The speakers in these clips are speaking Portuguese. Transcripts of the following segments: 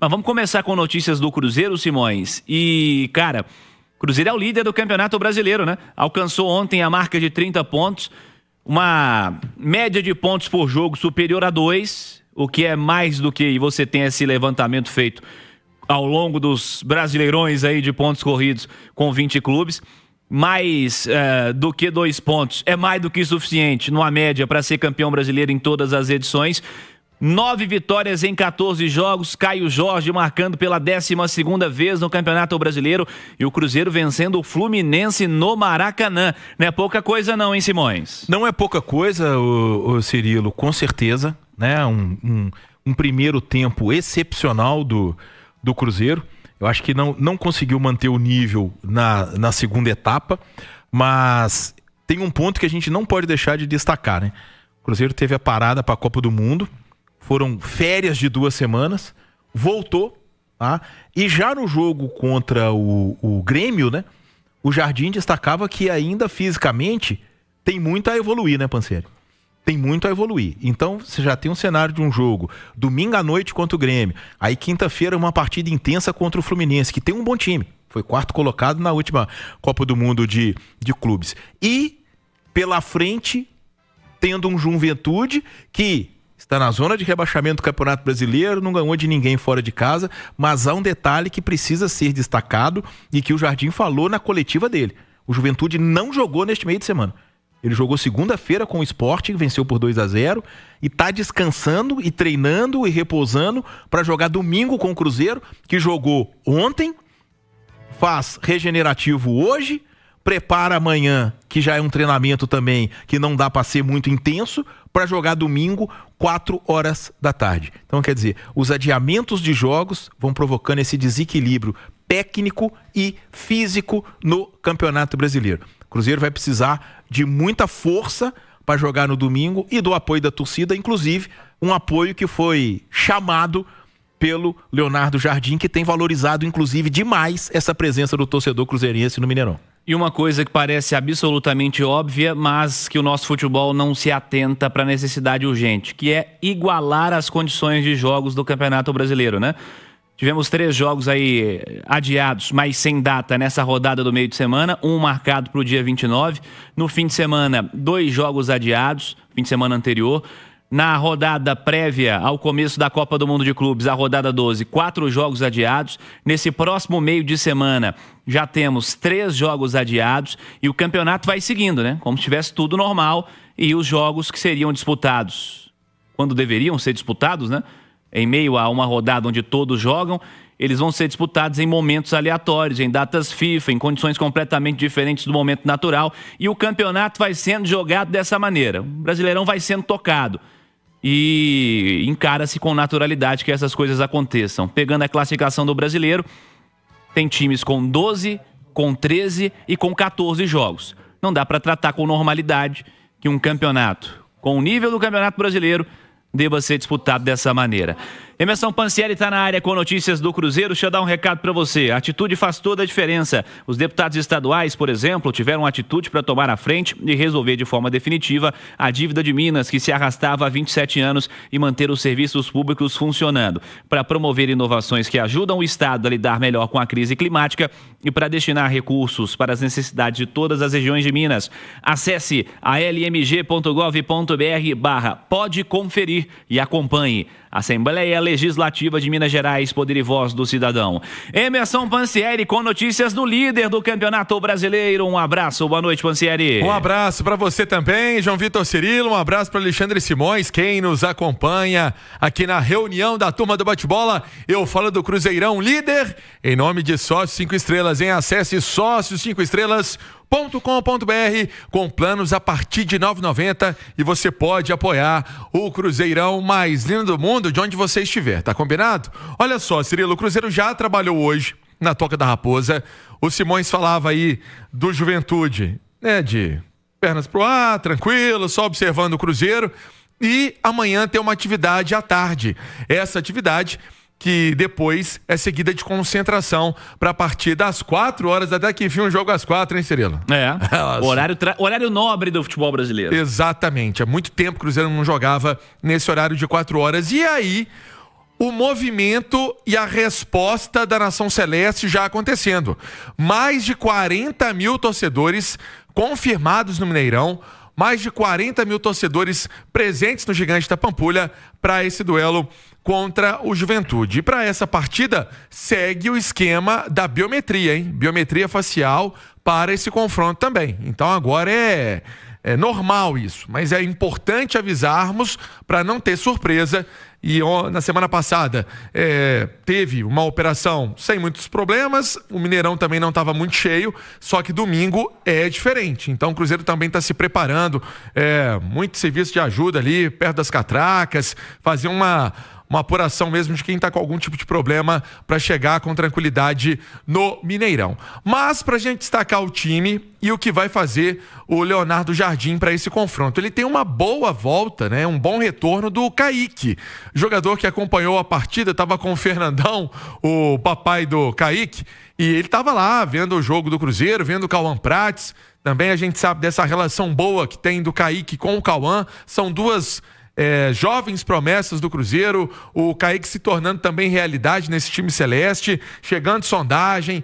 Mas vamos começar com notícias do Cruzeiro, Simões. E, cara, Cruzeiro é o líder do Campeonato Brasileiro, né? Alcançou ontem a marca de 30 pontos, uma média de pontos por jogo superior a 2, o que é mais do que você tem esse levantamento feito ao longo dos brasileirões aí de pontos corridos com 20 clubes. Mais do que 2 pontos é mais do que suficiente numa média para ser campeão brasileiro em todas as edições. 9 vitórias em 14 jogos, Caio Jorge marcando pela 12ª vez no Campeonato Brasileiro e o Cruzeiro vencendo o Fluminense no Maracanã. Não é pouca coisa não, hein, Simões? Não é pouca coisa, o Cirilo, com certeza, né? Um primeiro tempo excepcional do Cruzeiro. Eu acho que não conseguiu manter o nível na segunda etapa, mas tem um ponto que a gente não pode deixar de destacar, né? O Cruzeiro teve a parada para a Copa do Mundo, foram férias de 2 semanas, voltou, tá? E já no jogo contra o Grêmio, né? O Jardim destacava que ainda fisicamente tem muito a evoluir, né, Pansieri? Tem muito a evoluir. Então, você já tem um cenário de um jogo domingo à noite contra o Grêmio. Aí, quinta-feira, uma partida intensa contra o Fluminense, que tem um bom time. Foi 4º colocado na última Copa do Mundo de clubes. E, pela frente, tendo um Juventude que está na zona de rebaixamento do Campeonato Brasileiro, não ganhou de ninguém fora de casa, mas há um detalhe que precisa ser destacado e que o Jardim falou na coletiva dele. O Juventude não jogou neste meio de semana. Ele jogou segunda-feira com o Sport, venceu por 2-0 e está descansando e treinando e repousando para jogar domingo com o Cruzeiro, que jogou ontem, faz regenerativo hoje, prepara amanhã, que já é um treinamento também que não dá para ser muito intenso, para jogar domingo, 16h. Então, quer dizer, os adiamentos de jogos vão provocando esse desequilíbrio técnico e físico no Campeonato Brasileiro. O Cruzeiro vai precisar de muita força para jogar no domingo e do apoio da torcida, inclusive um apoio que foi chamado pelo Leonardo Jardim, que tem valorizado inclusive demais essa presença do torcedor cruzeirense no Mineirão. E uma coisa que parece absolutamente óbvia, mas que o nosso futebol não se atenta para a necessidade urgente, que é igualar as condições de jogos do Campeonato Brasileiro, né? Tivemos 3 jogos aí adiados, mas sem data nessa rodada do meio de semana, um marcado para o dia 29. No fim de semana, 2 jogos adiados, fim de semana anterior. Na rodada prévia ao começo da Copa do Mundo de Clubes, a rodada 12, 4 jogos adiados. Nesse próximo meio de semana, já temos 3 jogos adiados e o campeonato vai seguindo, né? Como se tivesse tudo normal e os jogos que seriam disputados, quando deveriam ser disputados, né? Em meio a uma rodada onde todos jogam, eles vão ser disputados em momentos aleatórios, em datas FIFA, em condições completamente diferentes do momento natural. E o campeonato vai sendo jogado dessa maneira. O Brasileirão vai sendo tocado. E encara-se com naturalidade que essas coisas aconteçam. Pegando a classificação do Brasileiro, tem times com 12, com 13 e com 14 jogos. Não dá para tratar com normalidade que um campeonato com o nível do Campeonato Brasileiro deva ser disputado dessa maneira. Emerson Pansieri está na área com notícias do Cruzeiro. Deixa eu dar um recado para você. A atitude faz toda a diferença. Os deputados estaduais, por exemplo, tiveram atitude para tomar a frente e resolver de forma definitiva a dívida de Minas, que se arrastava há 27 anos, e manter os serviços públicos funcionando. Para promover inovações que ajudam o Estado a lidar melhor com a crise climática e para destinar recursos para as necessidades de todas as regiões de Minas. Acesse almg.gov.br/pode conferir e acompanhe. Assembleia Legislativa de Minas Gerais, Poder e Voz do Cidadão. Emerson Pansieri com notícias do líder do Campeonato Brasileiro. Um abraço, boa noite, Pansieri. Um abraço para você também, João Vitor Cirilo. Um abraço para Alexandre Simões, quem nos acompanha aqui na reunião da turma do bate-bola. Eu falo do Cruzeirão líder, em nome de Sócios 5 Estrelas. Acesse sócios5estrelas.com.br com planos a partir de R$ 9,90 e você pode apoiar o Cruzeirão mais lindo do mundo de onde você estiver, tá combinado? Olha só, Cirilo, o Cruzeiro já trabalhou hoje na Toca da Raposa. O Simões falava aí do Juventude, né, de pernas pro ar, tranquilo, só observando o Cruzeiro, e amanhã tem uma atividade à tarde. Essa atividade que depois é seguida de concentração para a partir das 4 horas, até que enfim um jogo às 4, hein, Cirilo? Horário nobre do futebol brasileiro. Exatamente, há muito tempo o Cruzeiro não jogava nesse horário de 4 horas. E aí, o movimento e a resposta da Nação Celeste já acontecendo. Mais de 40 mil torcedores confirmados no Mineirão, mais de 40 mil torcedores presentes no Gigante da Pampulha para esse duelo contra o Juventude. E para essa partida, segue o esquema da biometria, hein? Biometria facial para esse confronto também. Então agora é normal isso, mas é importante avisarmos para não ter surpresa. E na semana passada teve uma operação sem muitos problemas, o Mineirão também não estava muito cheio, só que domingo é diferente. Então o Cruzeiro também está se preparando, muito serviço de ajuda ali, perto das catracas, fazer uma apuração mesmo de quem está com algum tipo de problema para chegar com tranquilidade no Mineirão. Mas para a gente destacar o time e o que vai fazer o Leonardo Jardim para esse confronto, ele tem uma boa volta, né? Um bom retorno do Kaique, jogador que acompanhou a partida, estava com o Fernandão, o papai do Kaique, e ele estava lá vendo o jogo do Cruzeiro, vendo o Cauã Prates. Também a gente sabe dessa relação boa que tem do Kaique com o Cauã. São duas jovens promessas do Cruzeiro, o Kaique se tornando também realidade nesse time celeste, chegando sondagem,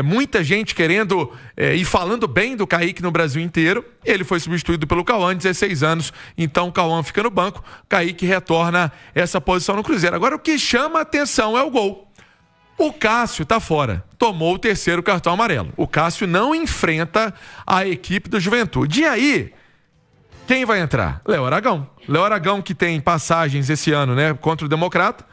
muita gente querendo e falando bem do Kaique no Brasil inteiro. Ele foi substituído pelo Cauã, 16 anos, então o Cauã fica no banco, Kaique retorna essa posição no Cruzeiro. Agora o que chama a atenção é o gol. O Cássio tá fora, tomou o terceiro cartão amarelo. O Cássio não enfrenta a equipe do Juventude. E aí, quem vai entrar? Léo Aragão. Léo Aragão, que tem passagens esse ano, né? Contra o Democrata,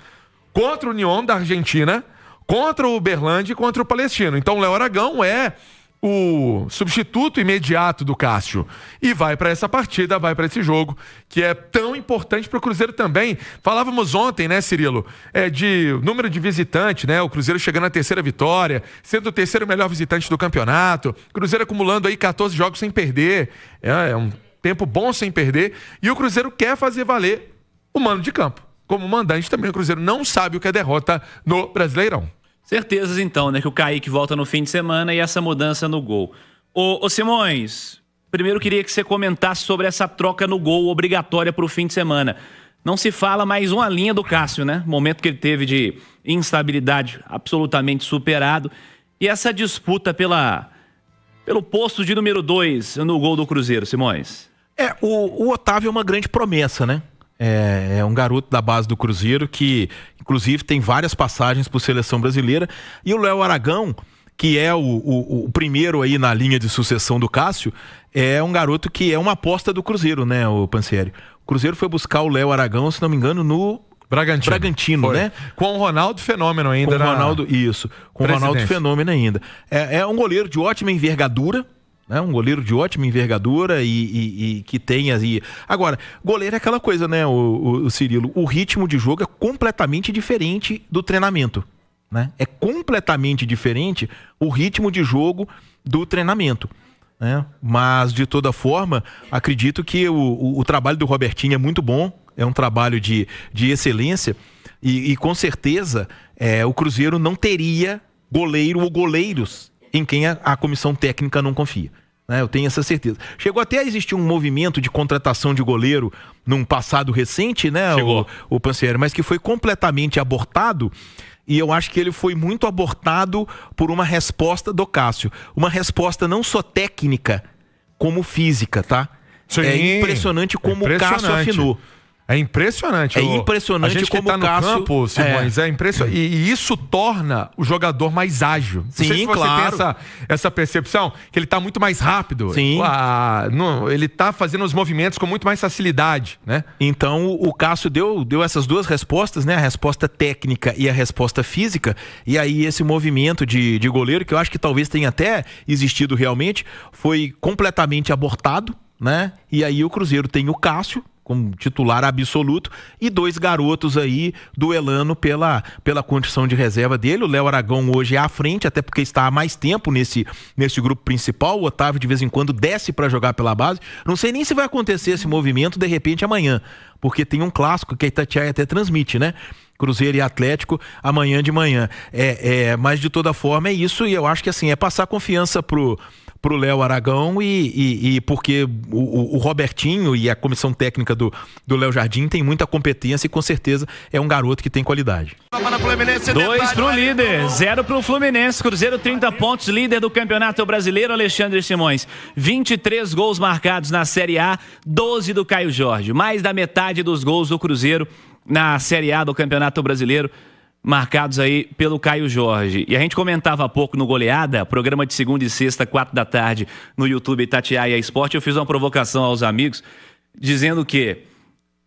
contra o Unión da Argentina, contra o Uberlândia e contra o Palestino. Então, Léo Aragão é o substituto imediato do Cássio. E vai para essa partida, vai para esse jogo, que é tão importante para o Cruzeiro também. Falávamos ontem, né, Cirilo? De número de visitantes, né? O Cruzeiro chegando à terceira vitória, sendo o terceiro melhor visitante do campeonato. Cruzeiro acumulando aí 14 jogos sem perder. É um tempo bom sem perder, e o Cruzeiro quer fazer valer o mando de campo. Como mandante também, o Cruzeiro não sabe o que é derrota no Brasileirão. Certezas então, né, que o Kaique volta no fim de semana e essa mudança no gol. Ô Simões, primeiro queria que você comentasse sobre essa troca no gol obrigatória para o fim de semana. Não se fala mais uma linha do Cássio, né? Momento que ele teve de instabilidade absolutamente superado, e essa disputa pelo posto de número 2 no gol do Cruzeiro, Simões. O Otávio é uma grande promessa, né? É um garoto da base do Cruzeiro que, inclusive, tem várias passagens por seleção brasileira. E o Léo Aragão, que é o primeiro aí na linha de sucessão do Cássio, é um garoto que é uma aposta do Cruzeiro, né, o Pansieri? O Cruzeiro foi buscar o Léo Aragão, se não me engano, no Bragantino, né? Com o Ronaldo Fenômeno ainda. Com o Ronaldo, isso. Com o Ronaldo Fenômeno ainda. É um goleiro de ótima envergadura, né? Um goleiro de ótima envergadura e que tem aí. Agora, goleiro é aquela coisa, né, o Cirilo? O ritmo de jogo é completamente diferente do treinamento, né? É completamente diferente o ritmo de jogo do treinamento, né? Mas, de toda forma, acredito que o trabalho do Robertinho é muito bom. É um trabalho de excelência e com certeza o Cruzeiro não teria goleiro ou goleiros em quem a comissão técnica não confia, né? Eu tenho essa certeza. Chegou até a existir um movimento de contratação de goleiro num passado recente, né, o Pansieri, mas que foi completamente abortado, e eu acho que ele foi muito abortado por uma resposta do Cássio. Uma resposta não só técnica, como física, tá? Sim, é impressionante como o Cássio afinou. É impressionante. É impressionante a gente como que tá o Cássio... no campo, Simões, é impressionante. E isso torna o jogador mais ágil. Sim, não sei se você claro. tem essa percepção, que ele tá muito mais rápido. Sim. Ele tá fazendo os movimentos com muito mais facilidade, né? Então o Cássio deu essas duas respostas, né? A resposta técnica e a resposta física. E aí esse movimento de goleiro, que eu acho que talvez tenha até existido realmente, foi completamente abortado, né? E aí o Cruzeiro tem o Cássio como titular absoluto e dois garotos aí duelando pela condição de reserva dele. O Léo Aragão hoje é à frente, até porque está há mais tempo nesse grupo principal. O Otávio de vez em quando desce para jogar pela base. Não sei nem se vai acontecer esse movimento de repente amanhã, porque tem um clássico que a Itatiaia até transmite, né? Cruzeiro e Atlético amanhã de manhã. Mas de toda forma é isso, e eu acho que assim, é passar confiança pro pro Léo Aragão e porque o Robertinho e a comissão técnica do Léo Jardim tem muita competência e com certeza é um garoto que tem qualidade. 2 pro líder, 0 pro Fluminense. Cruzeiro 30 pontos, líder do Campeonato Brasileiro. Alexandre Simões, 23 gols marcados na Série A, 12 do Caio Jorge. Mais da metade dos gols do Cruzeiro na Série A do Campeonato Brasileiro marcados aí pelo Caio Jorge. E a gente comentava há pouco no Goleada, programa de segunda e sexta, 4 da tarde, no YouTube Itatiaia Esporte. Eu fiz uma provocação aos amigos, dizendo que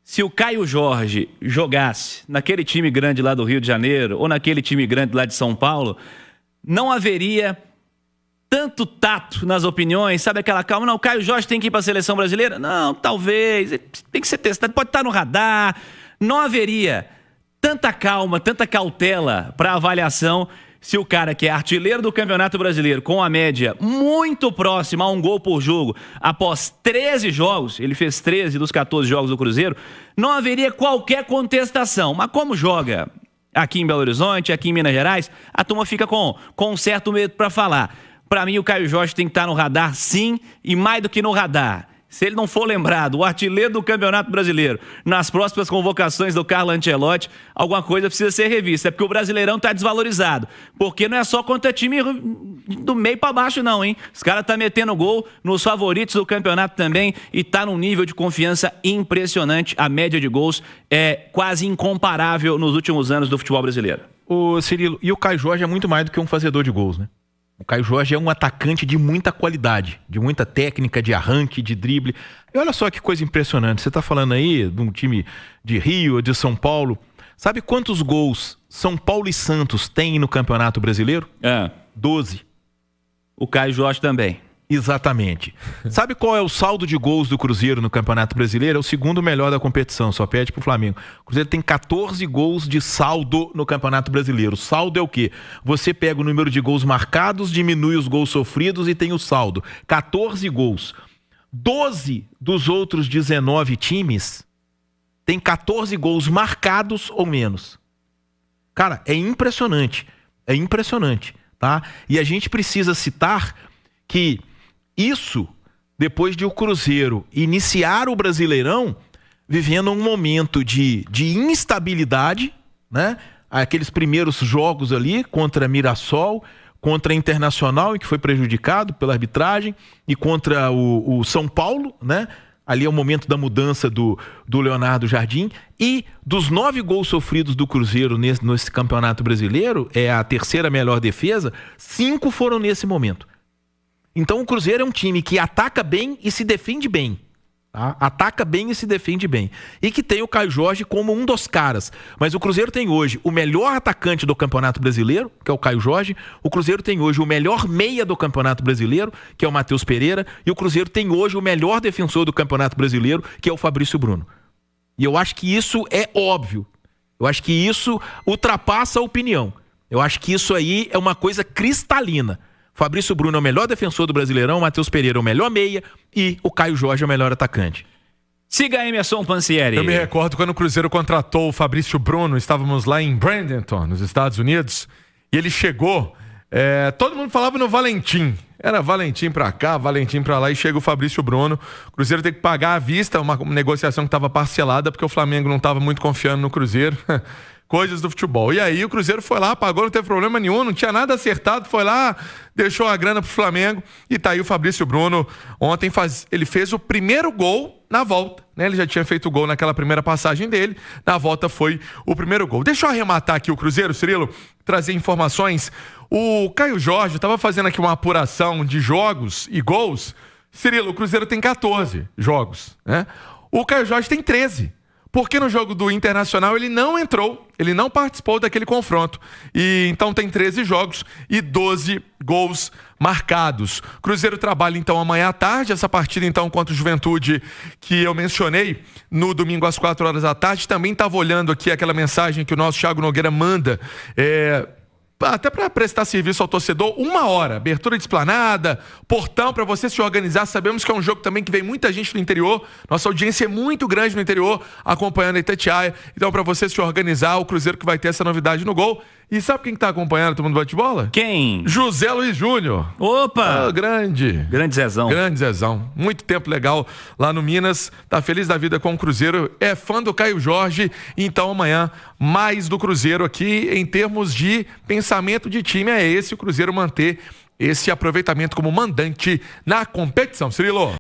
se o Caio Jorge jogasse naquele time grande lá do Rio de Janeiro, ou naquele time grande lá de São Paulo, não haveria tanto tato nas opiniões, sabe aquela calma? Não, o Caio Jorge tem que ir para a seleção brasileira? Não, talvez, tem que ser testado, pode estar no radar. Não haveria tanta calma, tanta cautela para avaliação se o cara que é artilheiro do Campeonato Brasileiro, com a média muito próxima a um gol por jogo, após 13 jogos, ele fez 13 dos 14 jogos do Cruzeiro, não haveria qualquer contestação. Mas como joga aqui em Belo Horizonte, aqui em Minas Gerais, a turma fica com um certo medo para falar. Para mim, o Caio Jorge tem que estar no radar, sim, e mais do que no radar. Se ele não for lembrado, o artilheiro do Campeonato Brasileiro, nas próximas convocações do Carlo Ancelotti, alguma coisa precisa ser revista. É porque o Brasileirão está desvalorizado. Porque não é só contra time do meio para baixo, não, hein? Os caras estão metendo gol nos favoritos do campeonato também e está num nível de confiança impressionante. A média de gols é quase incomparável nos últimos anos do futebol brasileiro. Ô, Cirilo, e o Caio Jorge é muito mais do que um fazedor de gols, né? O Caio Jorge é um atacante de muita qualidade, de muita técnica, de arranque, de drible. E olha só que coisa impressionante. Você está falando aí de um time de Rio, de São Paulo. Sabe quantos gols São Paulo e Santos têm no Campeonato Brasileiro? 12. O Caio Jorge também. Exatamente. Sabe qual é o saldo de gols do Cruzeiro no Campeonato Brasileiro? É o segundo melhor da competição, só perde pro Flamengo. O Cruzeiro tem 14 gols de saldo no Campeonato Brasileiro. Saldo é o quê? Você pega o número de gols marcados, diminui os gols sofridos e tem o saldo. 14 gols. 12 dos outros 19 times tem 14 gols marcados ou menos. Cara, é impressionante. É impressionante, tá? E a gente precisa citar que isso, depois de o Cruzeiro iniciar o Brasileirão, vivendo um momento de instabilidade, né? Aqueles primeiros jogos ali contra Mirassol, contra Internacional, em que foi prejudicado pela arbitragem, e contra o São Paulo, né? Ali é o momento da mudança do Leonardo Jardim. E dos 9 gols sofridos do Cruzeiro nesse Campeonato Brasileiro, é a terceira melhor defesa, 5 foram nesse momento. Então o Cruzeiro é um time que ataca bem e se defende bem. Tá? Ataca bem e se defende bem. E que tem o Caio Jorge como um dos caras. Mas o Cruzeiro tem hoje o melhor atacante do Campeonato Brasileiro, que é o Caio Jorge. O Cruzeiro tem hoje o melhor meia do Campeonato Brasileiro, que é o Matheus Pereira. E o Cruzeiro tem hoje o melhor defensor do Campeonato Brasileiro, que é o Fabrício Bruno. E eu acho que isso é óbvio. Eu acho que isso ultrapassa a opinião. Eu acho que isso aí é uma coisa cristalina. Fabrício Bruno é o melhor defensor do Brasileirão, Matheus Pereira é o melhor meia e o Caio Jorge é o melhor atacante. Siga Emerson Pansieri. Eu me recordo quando o Cruzeiro contratou o Fabrício Bruno, estávamos lá em Bradenton, nos Estados Unidos, e ele chegou, todo mundo falava no Valentim. Era Valentim pra cá, Valentim pra lá, e chega o Fabrício Bruno. O Cruzeiro tem que pagar à vista, uma negociação que estava parcelada, porque o Flamengo não estava muito confiando no Cruzeiro. Coisas do futebol. E aí o Cruzeiro foi lá, pagou, não teve problema nenhum, não tinha nada acertado, foi lá, deixou a grana pro Flamengo, e tá aí o Fabrício Bruno. Ontem ele fez o primeiro gol na volta, né? Ele já tinha feito o gol naquela primeira passagem dele, na volta foi o primeiro gol. Deixa eu arrematar aqui o Cruzeiro, Cirilo, trazer informações. O Caio Jorge estava fazendo aqui uma apuração de jogos e gols. Cirilo, o Cruzeiro tem 14 jogos, né? O Caio Jorge tem 13. Porque no jogo do Internacional ele não entrou, ele não participou daquele confronto. E então tem 13 jogos e 12 gols marcados. Cruzeiro trabalha então amanhã à tarde, essa partida então contra o Juventude que eu mencionei no domingo às 4 horas da tarde. Também estava olhando aqui aquela mensagem que o nosso Thiago Nogueira manda, até para prestar serviço ao torcedor, 1 hora, abertura de esplanada, portão para você se organizar. Sabemos que é um jogo também que vem muita gente do interior, nossa audiência é muito grande no interior, acompanhando a Itatiaia, então para você se organizar, o Cruzeiro que vai ter essa novidade no gol. E sabe quem que tá acompanhando todo mundo do bate-bola? Quem? José Luiz Júnior. Opa! Grande. Grande Zezão. Grande Zezão. Muito tempo legal lá no Minas. Tá feliz da vida com o Cruzeiro. É fã do Caio Jorge. Então amanhã, mais do Cruzeiro aqui em termos de pensamento de time. É esse o Cruzeiro manter esse aproveitamento como mandante na competição. Cirilo.